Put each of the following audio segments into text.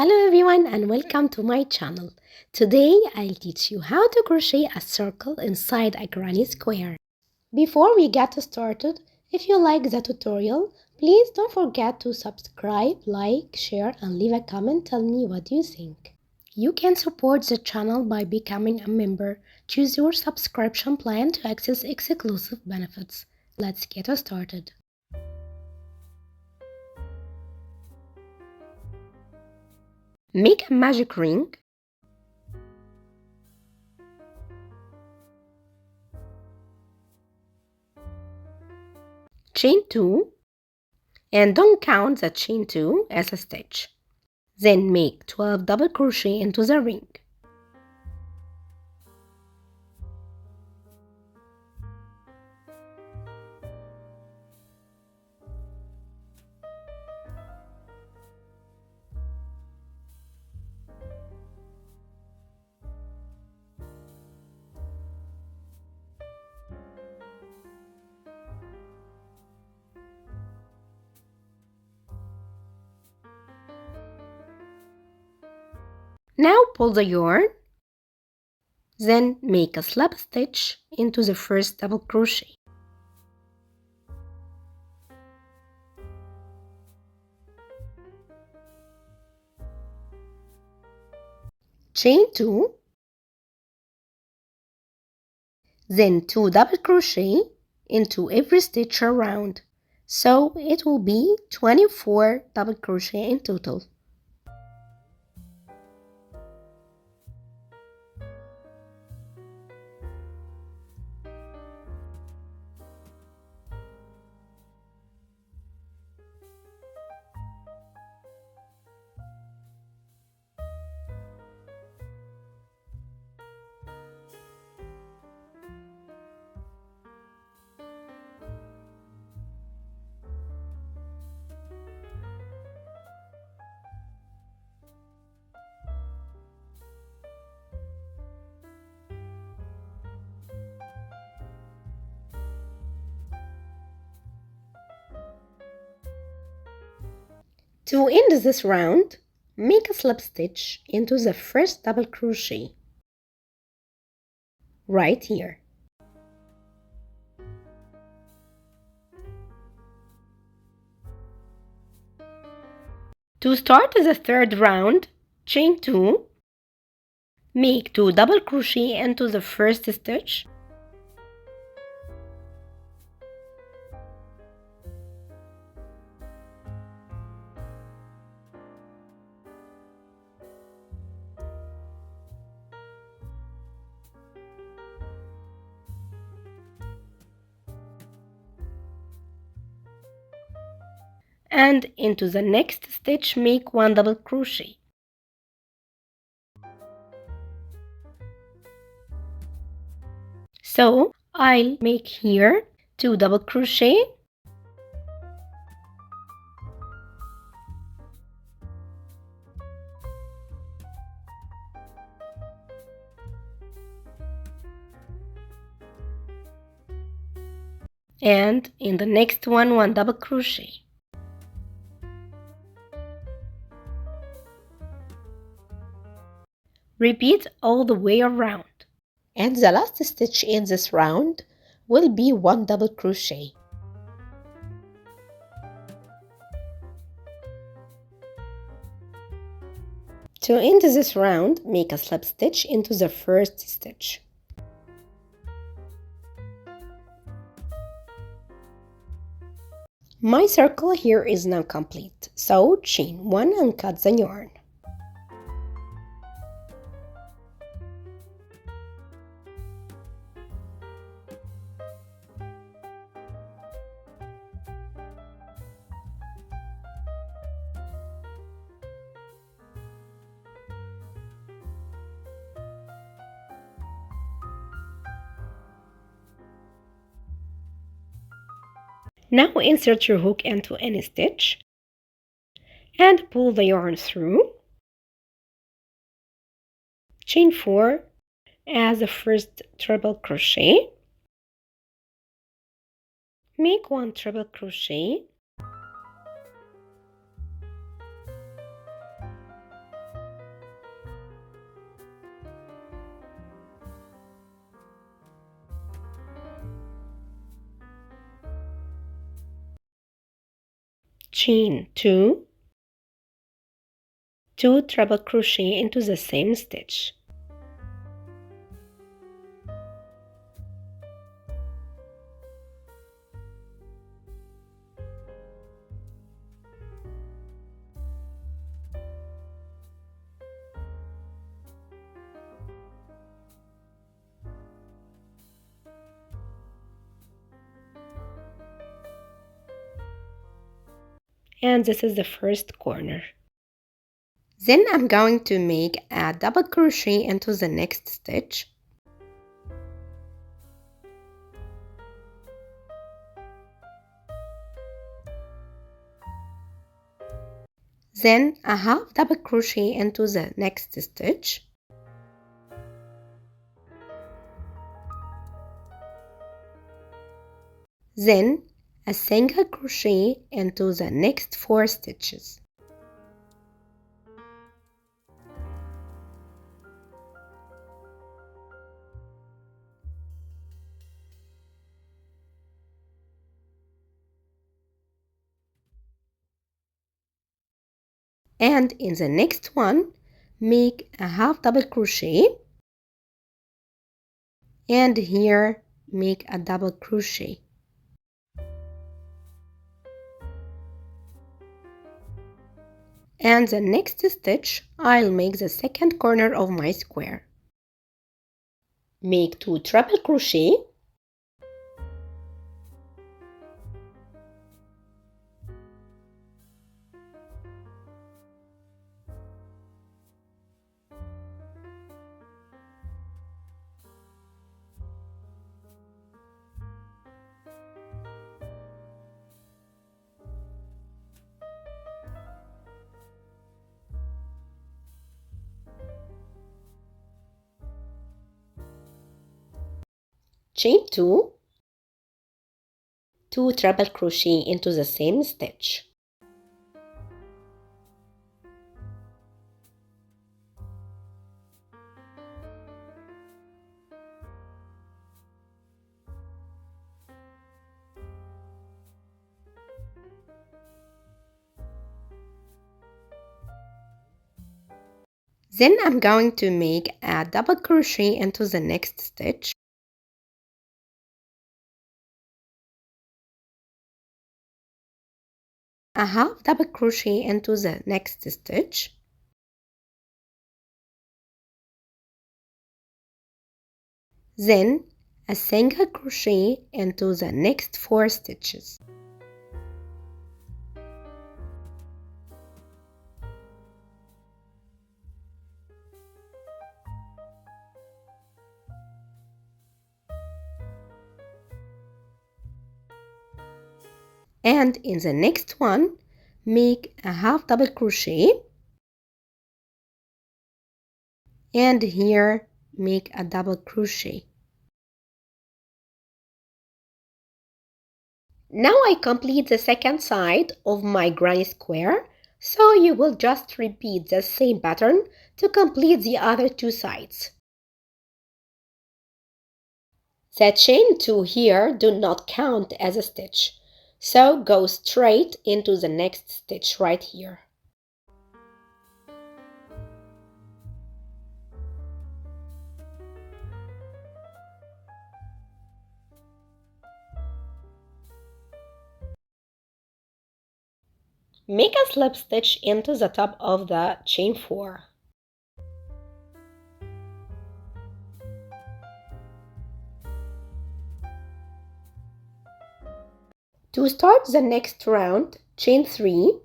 Hello everyone and welcome to my channel. Today I'll teach you how to crochet a circle inside a granny square. Before we get started, if you like the tutorial, please don't forget to subscribe, like, share and leave a comment. Tell me what you think. You can support the channel by becoming a member. Choose your subscription plan to access exclusive benefits. Let's get started. Make a magic ring. Chain 2 and don't count the chain 2 as a stitch. Then make 12 double crochet into the ring. Now pull the yarn, then make a slip stitch into the first double crochet. Chain 2, then 2 double crochet into every stitch around, so it will be 24 double crochet in total. To end this round, make a slip stitch into the first double crochet right here. To start the third round, chain 2, make 2 double crochet into the first stitch, and into the next stitch make 1 double crochet. So I'll make here 2 double crochet, and in the next one 1 double crochet. Repeat all the way around. And the last stitch in this round will be 1 double crochet. To end this round, make a slip stitch into the first stitch. My circle here is now complete, so chain 1 and cut the yarn. Now insert your hook into any stitch and pull the yarn through. Chain 4 as the first treble crochet. Make 1 treble crochet chain 2, 2 treble crochet into the same stitch. And this is the first corner. Then I'm going to make a double crochet into the next stitch. Then a half double crochet into the next stitch. Then a single crochet into the next 4 stitches. And in the next one, make a half double crochet, and here make a double crochet. And the next stitch, I'll make the second corner of my square. Make 2 treble crochet, chain 2, 2 treble crochet into the same stitch. Then I'm going to make a double crochet into the next stitch. A half double crochet into the next stitch. Then a single crochet into the next 4 stitches. And in the next one, make a half double crochet, and here make a double crochet. Now I complete the second side of my granny square, so you will just repeat the same pattern to complete the other 2 sides. The chain 2 here do not count as a stitch, so go straight into the next stitch right here. Make a slip stitch into the top of the chain 4. To start the next round, chain 3,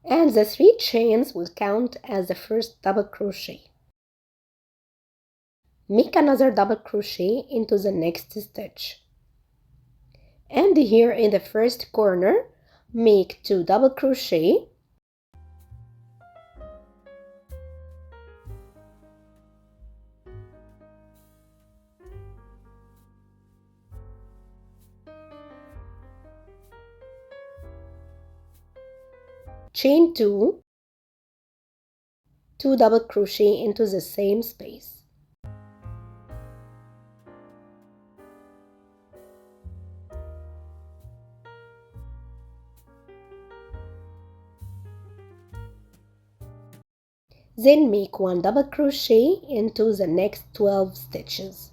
and the 3 chains will count as the first double crochet. Make another double crochet into the next stitch. And here in the first corner, make 2 double crochet, chain 2, 2 double crochet into the same space. Then make 1 double crochet into the next 12 stitches.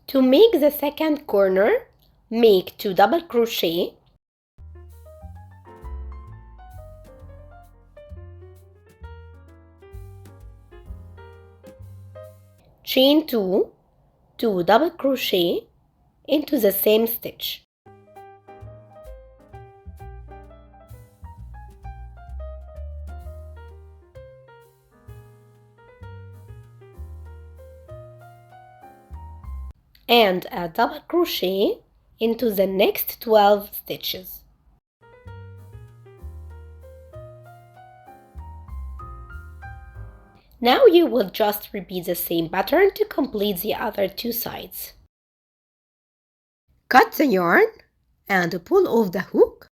To make the second corner, make 2 double crochet, chain 2, 2 double crochet into the same stitch. And a double crochet into the next 12 stitches. Now you will just repeat the same pattern to complete the other 2 sides. Cut the yarn and pull off the hook.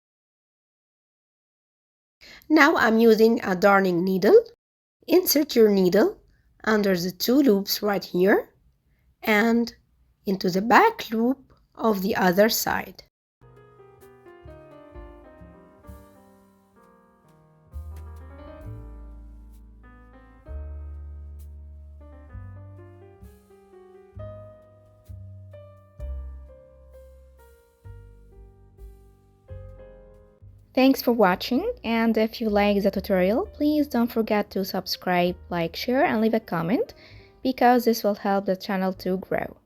Now I'm using a darning needle. Insert your needle under the 2 loops right here and into the back loop of the other side. Thanks for watching, and if you like the tutorial, please don't forget to subscribe, like, share and leave a comment because this will help the channel to grow.